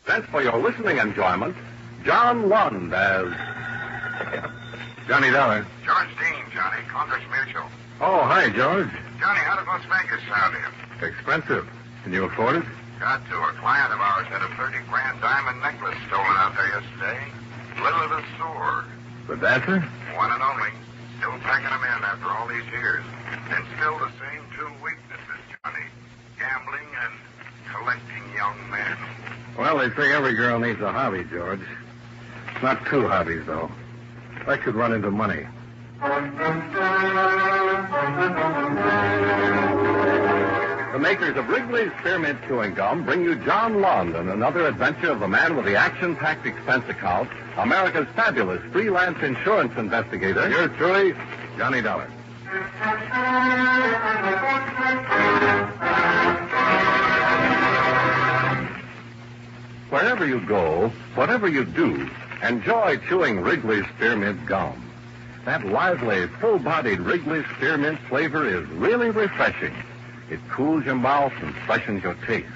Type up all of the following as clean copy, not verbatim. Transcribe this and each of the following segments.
Sent for your listening enjoyment, John Lund as Johnny Dollar. George Dean, Johnny, Congress Mutual. Oh, hi, George. Johnny, how did Las Vegas sound you? Expensive. Can you afford it? Got to. A client of ours had a 30-grand diamond necklace stolen out there yesterday. Little the sore. The dancer? One and only. Still packing them in after all these years. And still the same two weaknesses, Johnny. Gambling and collecting young men. Well, they say every girl needs a hobby, George. Not two hobbies, though. That could run into money. The makers of Wrigley's Spearmint Chewing Gum bring you John Lund and another adventure of the man with the action-packed expense account, America's fabulous freelance insurance investigator. Yours truly, Johnny Dollar. Wherever you go, whatever you do, enjoy chewing Wrigley's Spearmint Gum. That lively, full-bodied Wrigley's Spearmint flavor is really refreshing. It cools your mouth and freshens your taste.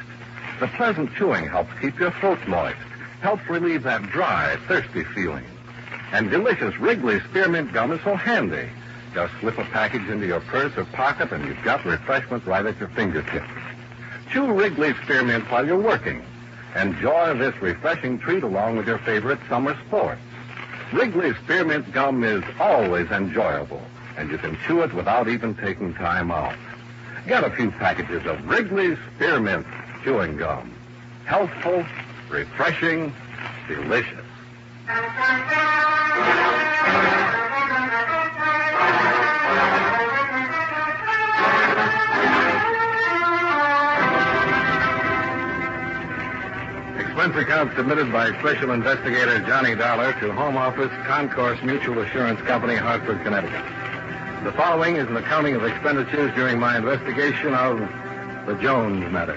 The pleasant chewing helps keep your throat moist, helps relieve that dry, thirsty feeling. And delicious Wrigley's Spearmint Gum is so handy. Just slip a package into your purse or pocket and you've got refreshment right at your fingertips. Chew Wrigley's Spearmint while you're working. Enjoy this refreshing treat along with your favorite summer sports. Wrigley's Spearmint Gum is always enjoyable, and you can chew it without even taking time out. Get a few packages of Wrigley's Spearmint Chewing Gum. Healthful, refreshing, delicious. Expense account submitted by Special Investigator Johnny Dollar to Home Office, Concourse Mutual Assurance Company, Hartford, Connecticut. The following is an accounting of expenditures during my investigation of the Jones matter.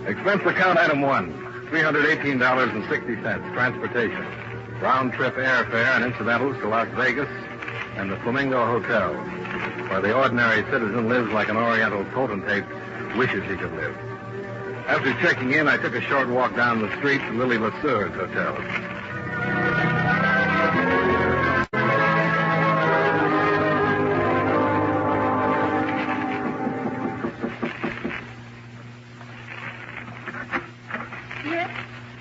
Expense account item 1, $318.60, transportation. Round-trip airfare and incidentals to Las Vegas and the Flamingo Hotel, where the ordinary citizen lives like an Oriental potentate wishes he could live. After checking in, I took a short walk down the street to Lily Lesueur's hotel. Yes?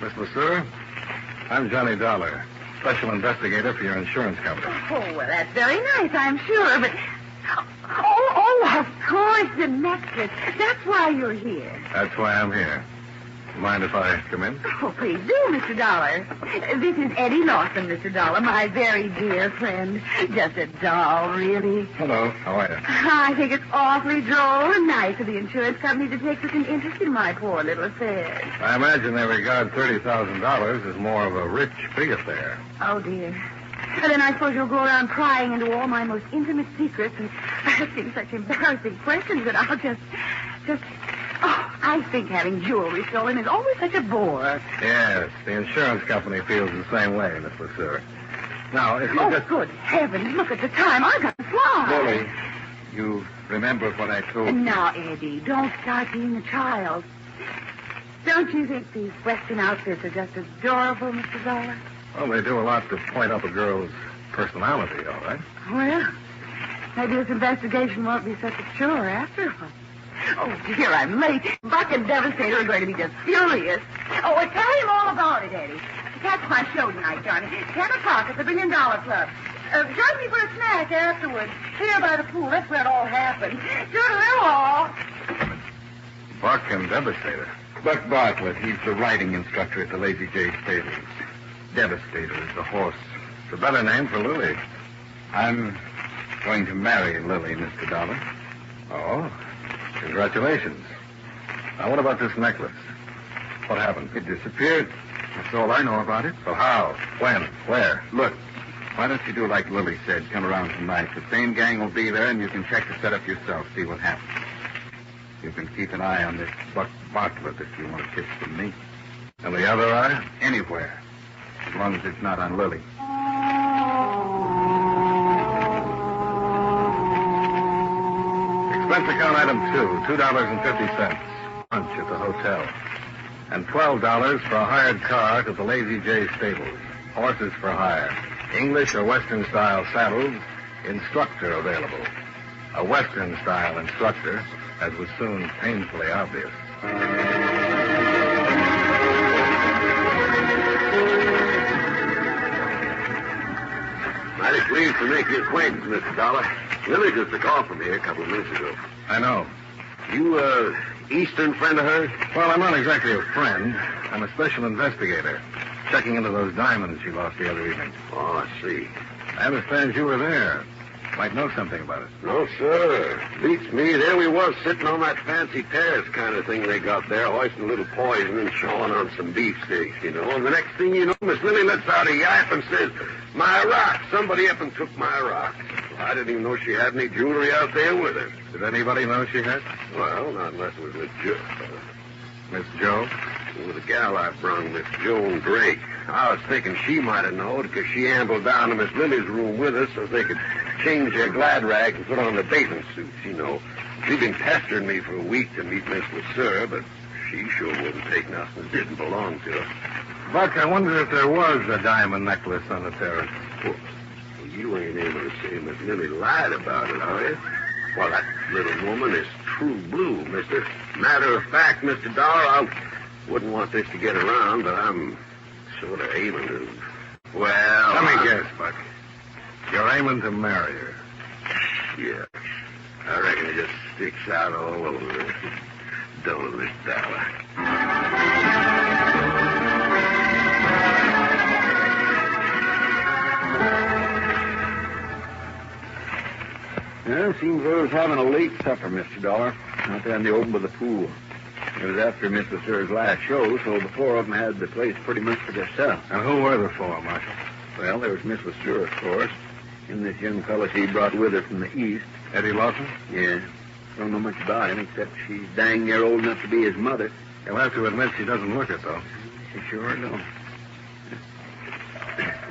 Miss Lesure, I'm Johnny Dollar, special investigator for your insurance company. Oh, well, that's very nice, I'm sure, but... Oh, of course, the necklace. That's why you're here. That's why I'm here. Mind if I come in? Oh, please do, Mr. Dollar. This is Eddie Lawson, Mr. Dollar, my very dear friend. Just a doll, really. Hello, how are you? I think it's awfully droll and nice of the insurance company to take such an interest in my poor little affairs. I imagine they regard $30,000 as more of a rich, big affair. Oh, dear. And then I suppose you'll go around prying into all my most intimate secrets and asking such embarrassing questions that I'll just... Oh, I think having jewelry stolen is always such a bore. Yes, the insurance company feels the same way, Miss Lesure. Now, if you just... good heavens, look at the time. I've got to fly. Lily, you remember what I told you? Now, Eddie, don't start being a child. Don't you think these Western outfits are just adorable, Mr. Dollar? Well, they do a lot to point up a girl's personality, all right? Well, maybe this investigation won't be such a chore after all. Oh, dear, I'm late. Buck and Devastator are going to be just furious. Oh, well, tell him all about it, Eddie. That's my show tonight, Johnny. 10 o'clock at the $1 Billion Club. Join me for a snack afterwards. Here by the pool. That's where it all happened. Toodaloo. Buck and Devastator. Buck Bartlett, he's the riding instructor at the Lazy J Stables. Devastator is the horse. It's a better name for Lily. I'm going to marry Lily, Mr. Dollar. Oh, congratulations. Now, what about this necklace? What happened? It disappeared. That's all I know about it. Well, how? When? Where? Look, why don't you do like Lily said? Come around tonight. The same gang will be there, and you can check the setup yourself, see what happens. You can keep an eye on this Buck Bartlett if you want a kiss from me. And the other eye? Anywhere. As long as it's not on Lily. Expense account item 2, $2.50. Lunch at the hotel. And $12 for a hired car to the Lazy J stables. Horses for hire. English or Western style saddles. Instructor available. A Western style instructor, as was soon painfully obvious. Mighty pleased to make your acquaintance, Mr. Dollar. Lily just took off from here a couple of minutes ago. I know. You, Eastern friend of hers? Well, I'm not exactly a friend. I'm a special investigator. Checking into those diamonds she lost the other evening. Oh, I see. I understand you were there. Might know something about it. No, sir. Beats me. There we was, sitting on that fancy terrace kind of thing they got there, hoisting a little poison and shawing on some beefsteaks, you know. And the next thing you know, Miss Lily lets out a yap and says, "My rock. Somebody up and took my rock." Well, I didn't even know she had any jewelry out there with her. Did anybody know she had? Well, not unless it was with Miss Joe? With the gal I brung, Miss Joan Drake. I was thinking she might have known because she ambled down to Miss Lily's room with us so they could change their glad rags and put on their bathing suits, you know. She'd been pestering me for a week to meet Miss LeSueur, but she sure wouldn't take nothing that didn't belong to her. Buck, I wonder if there was a diamond necklace on the terrace. Well, you ain't able to say Miss Lily lied about it, are you? Well, that little woman is true blue, mister. Matter of fact, Mr. Dollar, I wouldn't want this to get around, but I'm sort of aiming to... Well... Let me guess, Buck. You're aiming to marry her. Yeah. I reckon it just sticks out all over her. Don't Miss Dollar. Well, seems I was having a late supper, Mr. Dollar, out there in the open by the pool. It was after Miss LeSueur's last show, so the four of them had the place pretty much for themselves. And who were the four, Marshal? Well, there was Miss LeSueur, of course, and this young fellow she brought with her from the East. Eddie Lawson? Yeah. Don't know much about him, except she's dang near old enough to be his mother. You'll have to admit she doesn't look it, though. She sure don't.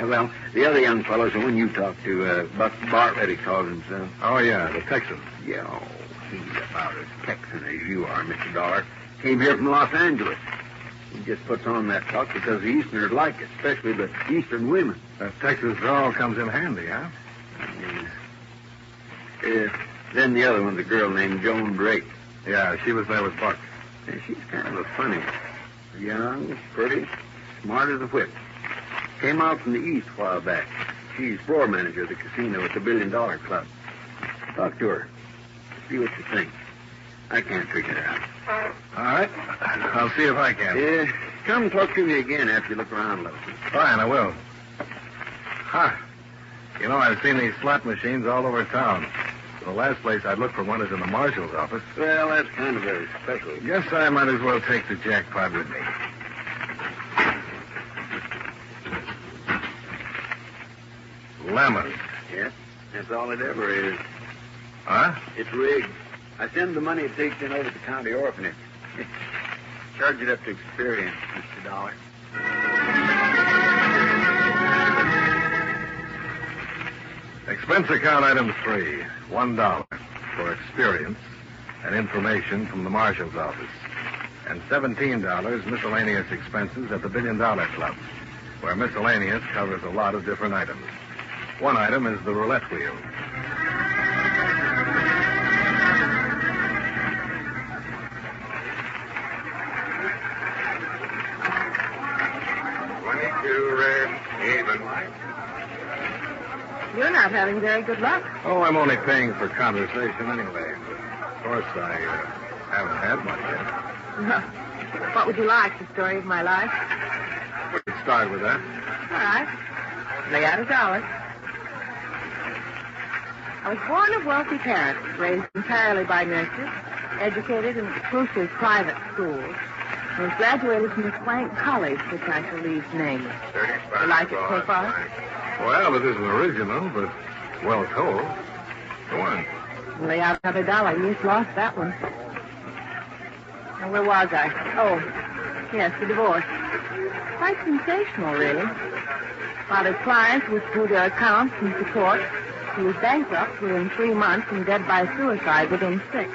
Well, the other young fellow's the one you talked to, Buck Bartlett, he calls himself. Oh, yeah, the Texan. Yeah, he's about as Texan as you are, Mr. Dollar. Came here from Los Angeles. He just puts on that talk because the Easterners like it, especially the Eastern women. That Texas drawl comes in handy, huh? Then the other one's a girl named Joan Drake. Yeah, she was there with Buck. Yeah, she's kind of a funny. Young, pretty, smart as a whip. Came out from the East a while back. She's floor manager of the casino at the $1 Billion Club. Talk to her. See what you think. I can't figure it out. All right. I'll see if I can. Come talk to me again after you look around a little. Fine, I will. You know, I've seen these slot machines all over town. The last place I'd look for one is in the marshal's office. Well, that's kind of a special. Guess I might as well take the jackpot with me. Lemon. Yep, that's all it ever is. Huh? It's rigged. I send the money it takes in over to the county orphanage. Charge it up to experience, Mr. Dollar. Expense account item 3, $1 for experience and information from the marshal's office. And $17 miscellaneous expenses at the $1 Billion Club, where miscellaneous covers a lot of different items. One item is the roulette wheel. Even. You're not having very good luck. Oh, I'm only paying for conversation anyway. Of course, I haven't had much yet. What would you like? The story of my life? We could start with that. All right. Lay out $1. I was born of wealthy parents, raised entirely by nurses, educated in exclusive private schools. I was graduated from the Swank College, which I shall leave nameless. You like it so far? Well, it isn't original, but well told. Go on. Lay out another $1. You just lost that one. Now, where was I? Oh, yes, the divorce. Quite sensational, really. Father's clients withdrew their accounts and support. He was bankrupt within 3 months and dead by suicide within 6.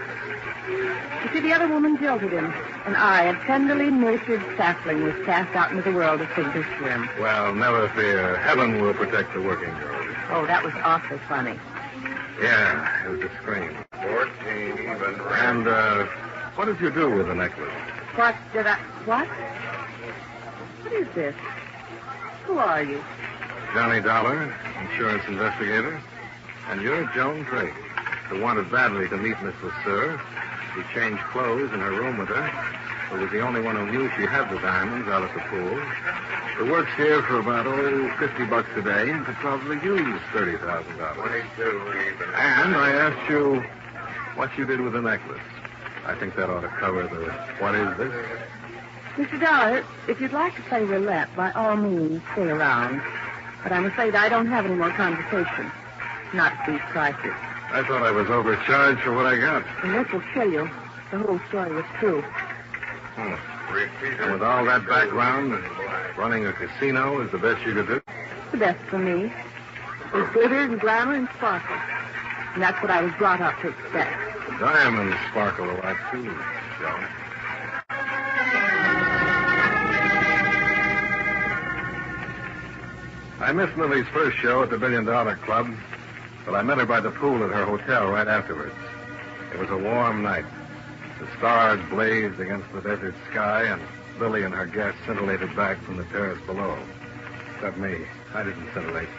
You see, the other woman jilted him, and I, a tenderly nurtured sapling, was cast out into the world to sink or swim. Well, never fear. Heaven will protect the working girls. Oh, that was awfully funny. Yeah, it was a scream. 14 even. And, what did you do with the necklace? What? What is this? Who are you? Johnny Dollar, insurance investigator. And you're Joan Drake, who wanted badly to meet Miss LeSueur. She changed clothes in her room with her, who was the only one who knew she had the diamonds out at the pool. Who works here for about, $50 a day and could probably use $30,000. 22 even. And I asked you what you did with the necklace. I think that ought to cover the what is this? Mr. Dollar, if you'd like to play roulette, by all means, stay around. But I'm afraid I don't have any more conversation. Not at these prices. I thought I was overcharged for what I got. And this will kill you. The whole story was true. And with all that background, running a casino is the best you could do? The best for me. With glitter and glamour and sparkle. And that's what I was brought up to expect. The diamonds sparkle a lot, too, Joan. I missed Lily's first show at the $1 Billion Club, but I met her by the pool at her hotel right afterwards. It was a warm night. The stars blazed against the desert sky, and Lily and her guests scintillated back from the terrace below. Except me. I didn't scintillate.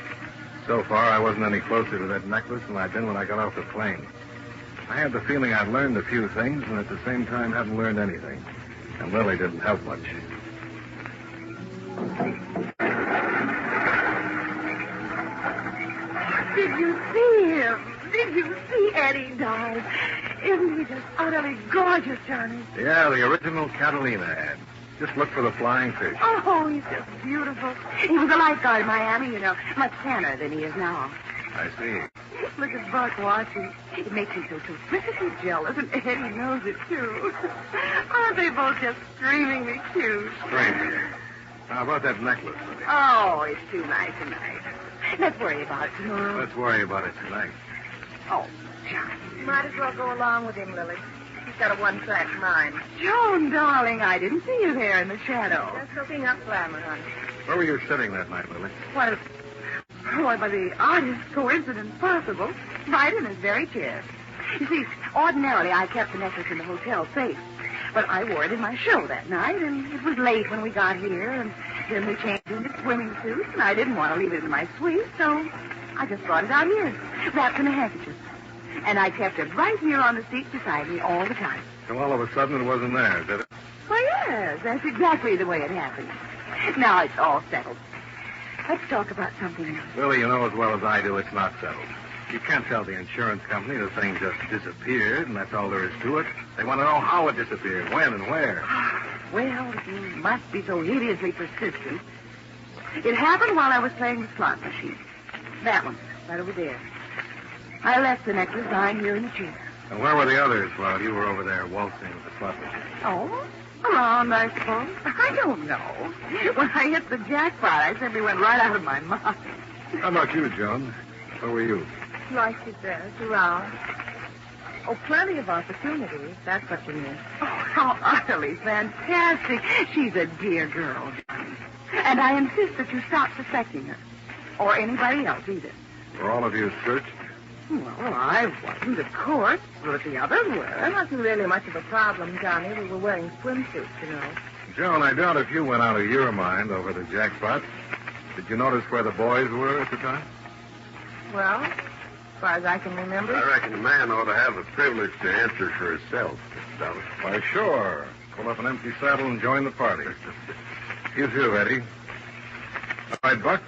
So far, I wasn't any closer to that necklace than I'd been when I got off the plane. I had the feeling I'd learned a few things, and at the same time hadn't learned anything. And Lily didn't help much. Did you see him? Did you see Eddie, darling? Isn't he just utterly gorgeous, Johnny? Yeah, the original Catalina ad. Just look for the flying fish. Oh, he's just beautiful. He was a lifeguard in Miami, you know, much tanner than he is now. I see. Look at Buck watching. It makes me so terrifically jealous, and Eddie knows it, too. Aren't they both just screamingly cute? Strange. How about that necklace? Oh, it's too nice tonight. Let's worry about it tomorrow. Let's worry about it tonight. Oh, Johnny. Might as well go along with him, Lily. He's got a one-track mind. Joan, darling, I didn't see you there in the shadow. Just soaking up glamour, honey. Where were you sitting that night, Lily? Why, by the oddest coincidence possible, right in his very chair. You see, ordinarily I kept the necklace in the hotel safe, but I wore it in my show that night, and it was late when we got here, and then we changed into swimming suits, and I didn't want to leave it in my suite, so I just brought it out here, wrapped in a handkerchief. And I kept it right here on the seat beside me all the time. So all of a sudden it wasn't there, did it? Well, yes, that's exactly the way it happened. Now it's all settled. Let's talk about something else. Lily, you know as well as I do it's not settled. You can't tell the insurance company the thing just disappeared, and that's all there is to it. They want to know how it disappeared, when and where. Well, you must be so hideously persistent. It happened while I was playing the slot machine. That one, right over there. I left the necklace lying here in the chair. And where were the others while you were over there waltzing with the slot machine? Oh, around, I suppose. I don't know. When I hit the jackpot, I simply went right out of my mind. How about you, Joan? Where were you? Like he says, around. Oh, plenty of opportunities. That's what you mean. Oh, how utterly fantastic. She's a dear girl, Johnny. And I insist that you stop suspecting her. Or anybody else, either. Were all of you searched? Well, I wasn't, of course. But the others were. That wasn't really much of a problem, Johnny. We were wearing swimsuits, you know. Joan, I doubt if you went out of your mind over the jackpot. Did you notice where the boys were at the time? Well, as far as I can remember. I reckon a man ought to have the privilege to answer for himself, Mr. Dollar. Why, sure. Pull up an empty saddle and join the party. You too, Eddie. All right, Buck.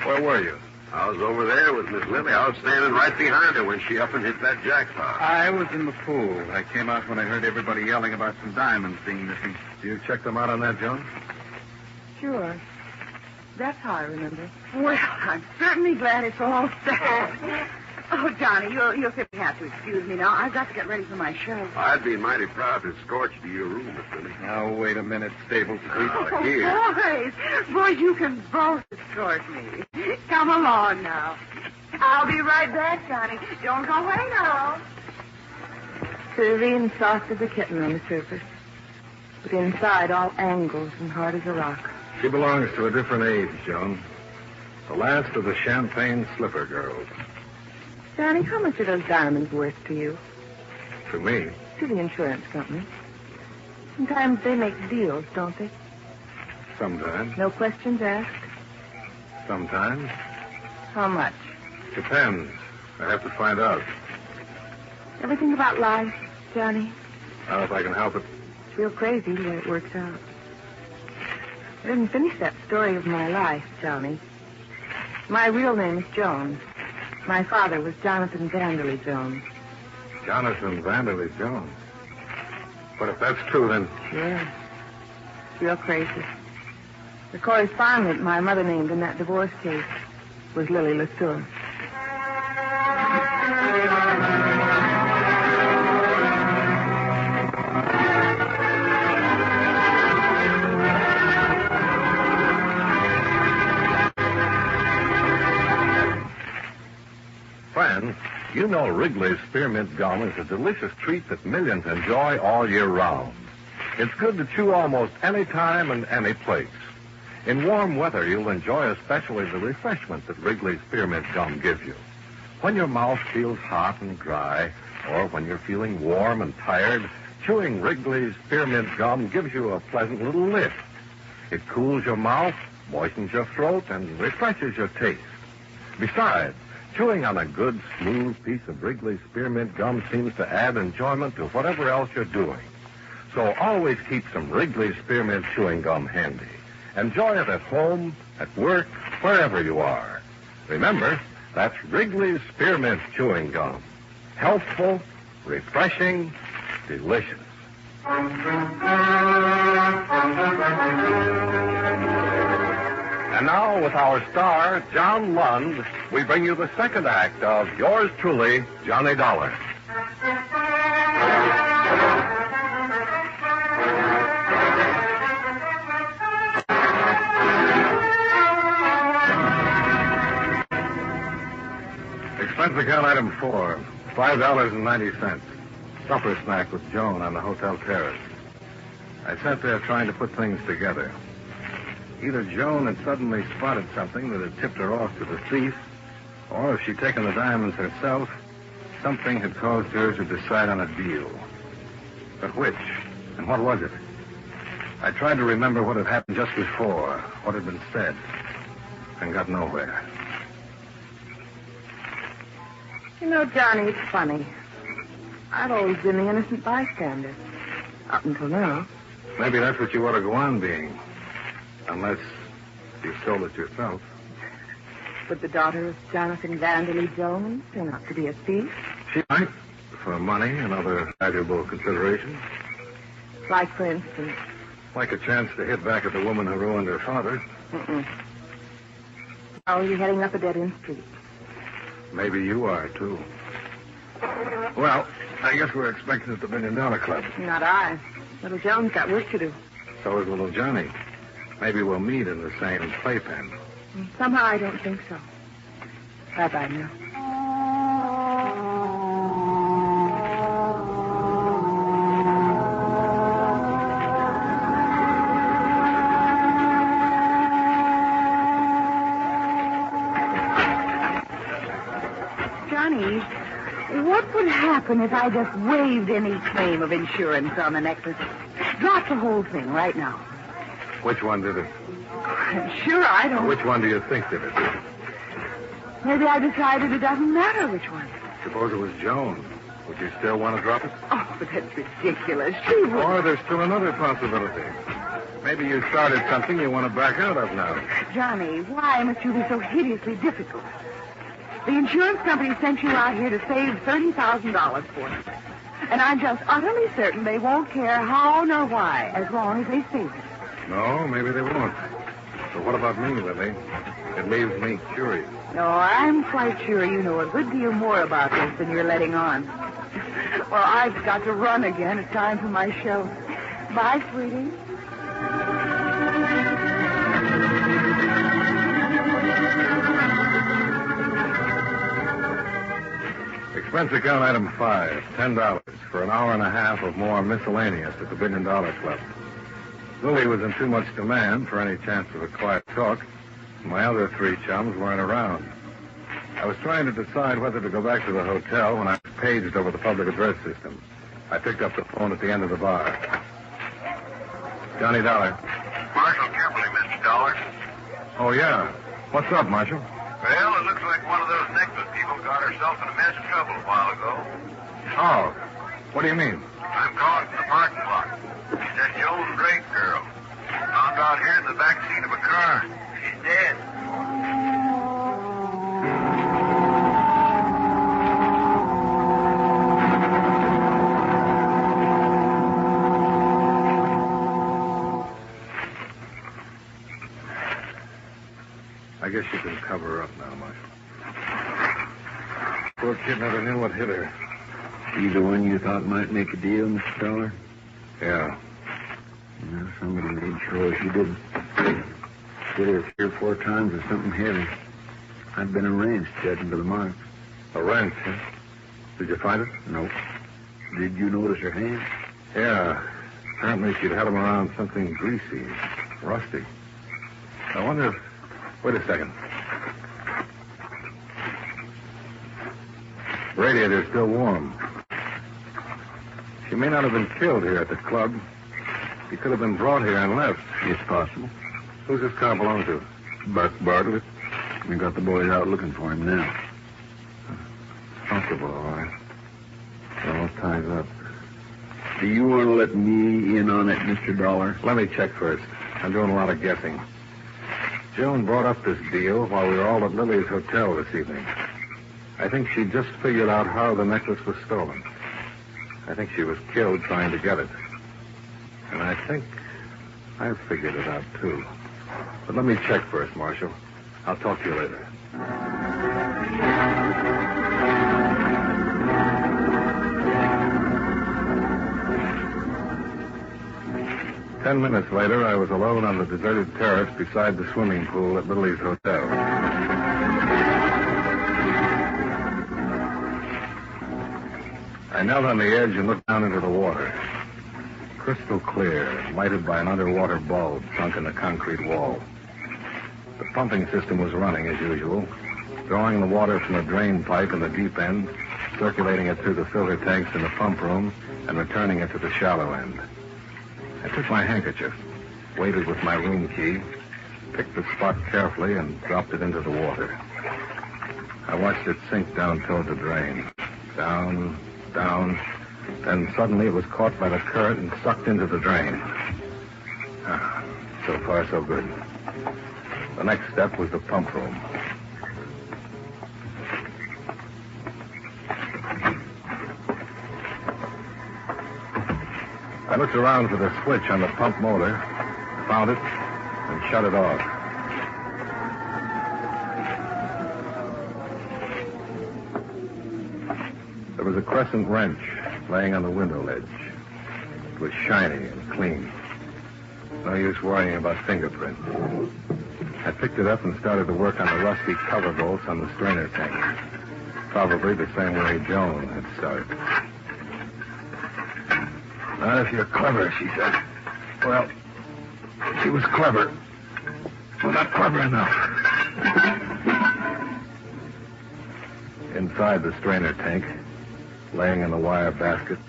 Where were you? I was over there with Miss Lily. I was standing right behind her when she up and hit that jackpot. I was in the pool. I came out when I heard everybody yelling about some diamonds being missing. You checked them out on that, Joan? Sure. That's how I remember. Well, I'm certainly glad it's all settled. Oh, Johnny, you'll simply have to excuse me now. I've got to get ready for my show. I'd be mighty proud to escort you to your room, Miss Lily. Now, wait a minute, Staples. Oh, Here. boys, you can both escort me. Come along now. I'll be right back, Johnny. Don't go away now. curvy and soft as a kitten on the surface, but inside all angles and hard as a rock. She belongs to a different age, Joan. The last of the champagne slipper girls. Johnny, how much are those diamonds worth to you? To me, To the insurance company. Sometimes they make deals, don't they? sometimes. No questions asked. Sometimes. How much? Depends. I have to find out. Everything about life, Johnny. Not if I can help it. It's real crazy the way it works out. I didn't finish that story of my life, Johnny. My real name is Jones. My father was Jonathan Vanderley Jones. Jonathan Vanderley Jones. But if that's true, then... Yeah. It's real crazy. The correspondent my mother named in that divorce case was Lily Lesueur. Friends, you know Wrigley's Spearmint Gum is a delicious treat that millions enjoy all year round. It's good to chew almost any time and any place. In warm weather, you'll enjoy especially the refreshment that Wrigley's Spearmint Gum gives you. When your mouth feels hot and dry, or when you're feeling warm and tired, chewing Wrigley's Spearmint Gum gives you a pleasant little lift. It cools your mouth, moistens your throat, and refreshes your taste. Besides, chewing on a good, smooth piece of Wrigley's Spearmint Gum seems to add enjoyment to whatever else you're doing. So always keep some Wrigley's Spearmint Chewing Gum handy. Enjoy it at home, at work, wherever you are. Remember, that's Wrigley's Spearmint Chewing Gum. Healthful, refreshing, delicious. And now, with our star, John Lund, we bring you the second act of yours truly, Johnny Dollar. Expense account item 4, $5.90. Supper snack with Joan on the hotel terrace. I sat there trying to put things together. Either Joan had suddenly spotted something that had tipped her off to the thief, or if she'd taken the diamonds herself, something had caused her to decide on a deal. But which? And what was it? I tried to remember what had happened just before, what had been said, and got nowhere. You know, Johnny, it's funny. I've always been the innocent bystander. Up until now. Maybe that's what you ought to go on being. Unless you stole it yourself. Would the daughter of Jonathan Vanderley Jones turn out to be a thief? She might, for money and other valuable considerations. Like, for instance? Like a chance to hit back at the woman who ruined her father. Oh, you're heading up a dead-end street. Maybe you are, too. Well, I guess we're expecting at the $1 Million Club. Not I. Little Jones got work to do. So is little Johnny. Maybe we'll meet in the same playpen. Somehow I don't think so. Bye-bye now. Johnny, what would happen if I just waived any claim of insurance on the necklace? Drop the whole thing right now. Which one did it? Sure, I don't... Which one do you think did it? Maybe I decided it doesn't matter which one. Suppose it was Joan. Would you still want to drop it? Oh, but that's ridiculous. She would... Or there's still another possibility. Maybe you started something you want to back out of now. Johnny, why must you be so hideously difficult? The insurance company sent you out here to save $30,000 for them. And I'm just utterly certain they won't care how nor why as long as they save it. No, maybe they won't. But what about me, Lily? It leaves me curious. No, I'm quite sure you know a good deal more about this than you're letting on. Well, I've got to run again. It's time for my show. Bye, sweetie. Expense account item 5, $10 for an hour and a half of more miscellaneous at the $1 Billion Club. Lily was in too much demand for any chance of a quiet talk. My other 3 chums weren't around. I was trying to decide whether to go back to the hotel when I was paged over the public address system. I picked up the phone at the end of the bar. Johnny Dollar. Marshal Kimberly, Mr. Dollar. Oh, yeah. What's up, Marshal? Well, it looks like one of those necklace people got herself in a mess of trouble a while ago. Oh. What do you mean? I'm calling from the parking lot. She's that Joan Drake girl. Found out here in the back seat of a car. She's dead. I guess you can cover her up now, Marshal. Poor kid never knew what hit her. You the one you thought might make a deal, Mr. Dollar? Yeah. No, somebody made sure she didn't. Hit her 3 or 4 times with something heavy. I'd been arranged, judging by the marks. A wrench, huh? Did you find it? Nope. Did you notice her hands? Yeah. Apparently she'd had them around something greasy, rusty. I wonder if... Wait a second. Radiator's still warm. She may not have been killed here at the club. She could have been brought here and left. It's possible. Who's this car belong to? Buck Bartlett. We got the boys out looking for him now. Comfortable, all right. All tied up. Do you want to let me in on it, Mr. Dollar? Let me check first. I'm doing a lot of guessing. Joan brought up this deal while we were all at Lily's hotel this evening. I think she just figured out how the necklace was stolen. I think she was killed trying to get it. And I think I've figured it out, too. But let me check first, Marshal. I'll talk to you later. 10 minutes later, I was alone on the deserted terrace beside the swimming pool at Lily's hotel. I knelt on the edge and looked down into the water. Crystal clear, lighted by an underwater bulb sunk in the concrete wall. The pumping system was running as usual, drawing the water from the drain pipe in the deep end, circulating it through the filter tanks in the pump room, and returning it to the shallow end. I took my handkerchief, waited with my room key, picked the spot carefully, and dropped it into the water. I watched it sink down toward the drain. Down, down. Then suddenly it was caught by the current and sucked into the drain. So far, so good. The next step was the pump room. I looked around for the switch on the pump motor, found it, and shut it off. There was a crescent wrench laying on the window ledge. It was shiny and clean. No use worrying about fingerprints. I picked it up and started to work on the rusty cover bolts on the strainer tank. Probably the same way Joan had started. Not if you're clever, she said. Well, she was clever. Well, not clever enough. Inside the strainer tank, laying in the wire basket,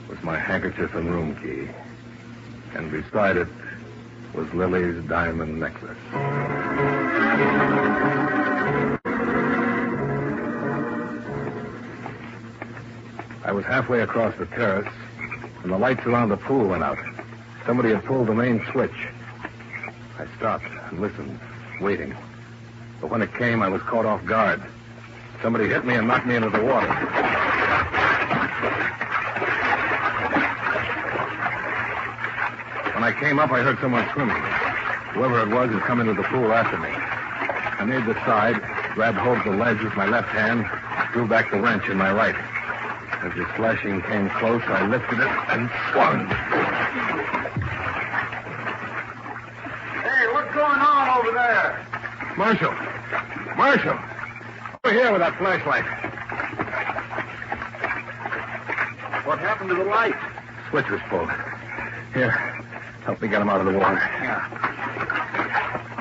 was my handkerchief and room key. And beside it was Lily's diamond necklace. I was halfway across the terrace, and the lights around the pool went out. Somebody had pulled the main switch. I stopped and listened, waiting. But when it came, I was caught off guard. Somebody hit me and knocked me into the water. When I came up, I heard someone swimming. Whoever it was had come into the pool after me. I made the side, grabbed hold of the ledge with my left hand, drew back the wrench in my right. As the splashing came close, I lifted it and swung. Hey, what's going on over there? Marshal! Marshal! Over here with that flashlight. What happened to the light? Switch was pulled. Here, help me get him out of the water. Yeah.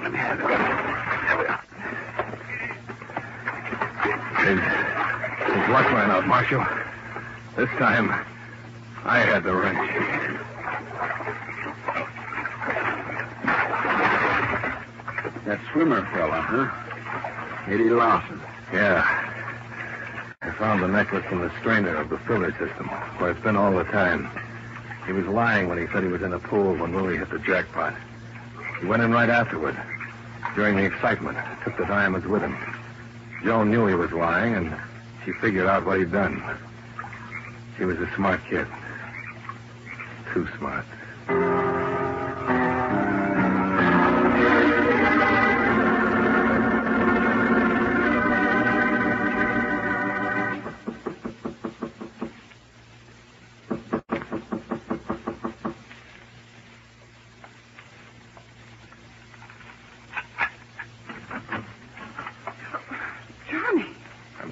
Let me have it. There we are. His luck ran out, Marshal. This time, I had the wrench. That swimmer fella, huh? Eddie Lawson. Yeah. I found the necklace in the strainer of the filter system, where it's been all the time. He was lying when he said he was in a pool when Willie hit the jackpot. He went in right afterward. During the excitement, took the diamonds with him. Joan knew he was lying, and she figured out what he'd done. She was a smart kid. Too smart.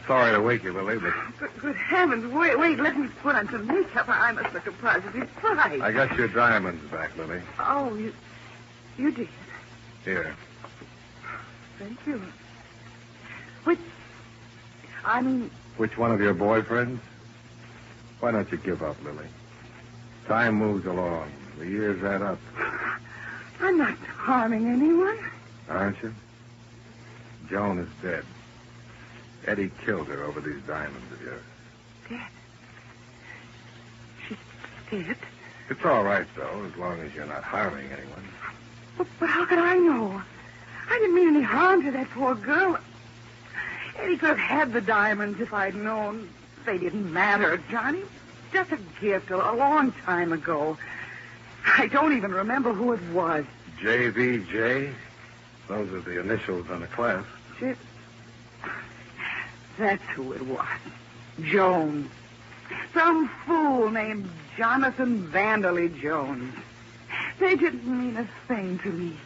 Sorry to wake you, Willie, but... Good heavens, wait, let me put on some makeup. I must look a positive fright. I got your diamonds back, Lily. Oh, you did? Here. Thank you. Which one of your boyfriends? Why don't you give up, Lily? Time moves along. The years add up. I'm not harming anyone. Aren't you? Joan is dead. Eddie killed her over these diamonds of yours. Dead? She's dead? It's all right, though, as long as you're not harming anyone. But how could I know? I didn't mean any harm to that poor girl. Eddie could have had the diamonds if I'd known. They didn't matter, Johnny. Just a gift a long time ago. I don't even remember who it was. JVJ? Those are the initials on the clasp. That's who it was. Jones. Some fool named Jonathan Vanderley Jones. They didn't mean a thing to me.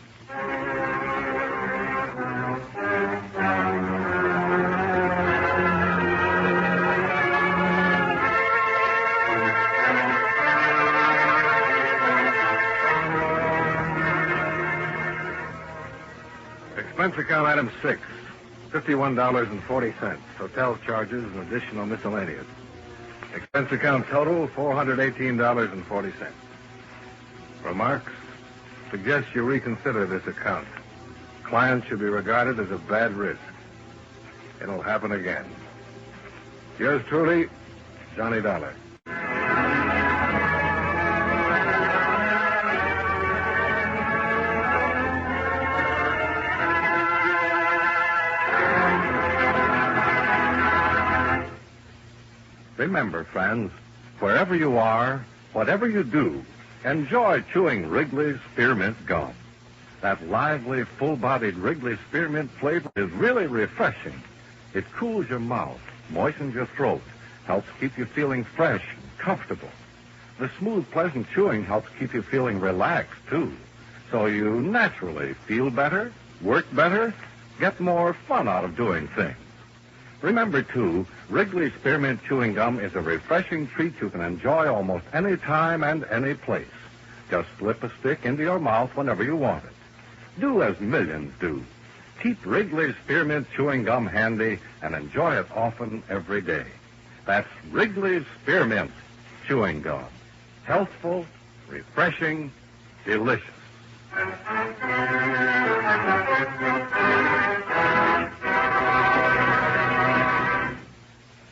Expense account item 6. $51.40. Hotel charges and additional miscellaneous. Expense account total, $418.40. Remarks? Suggest you reconsider this account. Client should be regarded as a bad risk. It'll happen again. Yours truly, Johnny Dollar. Remember, friends, wherever you are, whatever you do, enjoy chewing Wrigley's Spearmint Gum. That lively, full-bodied Wrigley Spearmint flavor is really refreshing. It cools your mouth, moistens your throat, helps keep you feeling fresh and comfortable. The smooth, pleasant chewing helps keep you feeling relaxed, too. So you naturally feel better, work better, get more fun out of doing things. Remember, too, Wrigley's Spearmint Chewing Gum is a refreshing treat you can enjoy almost any time and any place. Just slip a stick into your mouth whenever you want it. Do as millions do. Keep Wrigley's Spearmint Chewing Gum handy and enjoy it often every day. That's Wrigley's Spearmint Chewing Gum. Healthful, refreshing, delicious.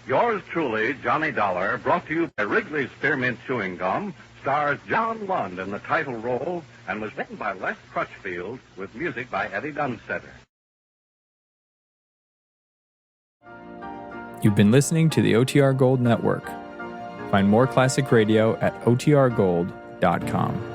Yours truly, Johnny Dollar, brought to you by Wrigley's Spearmint Chewing Gum, stars John Lund in the title role and was written by Les Crutchfield with music by Eddie Dunstetter. You've been listening to the OTR Gold Network. Find more classic radio at otrgold.com.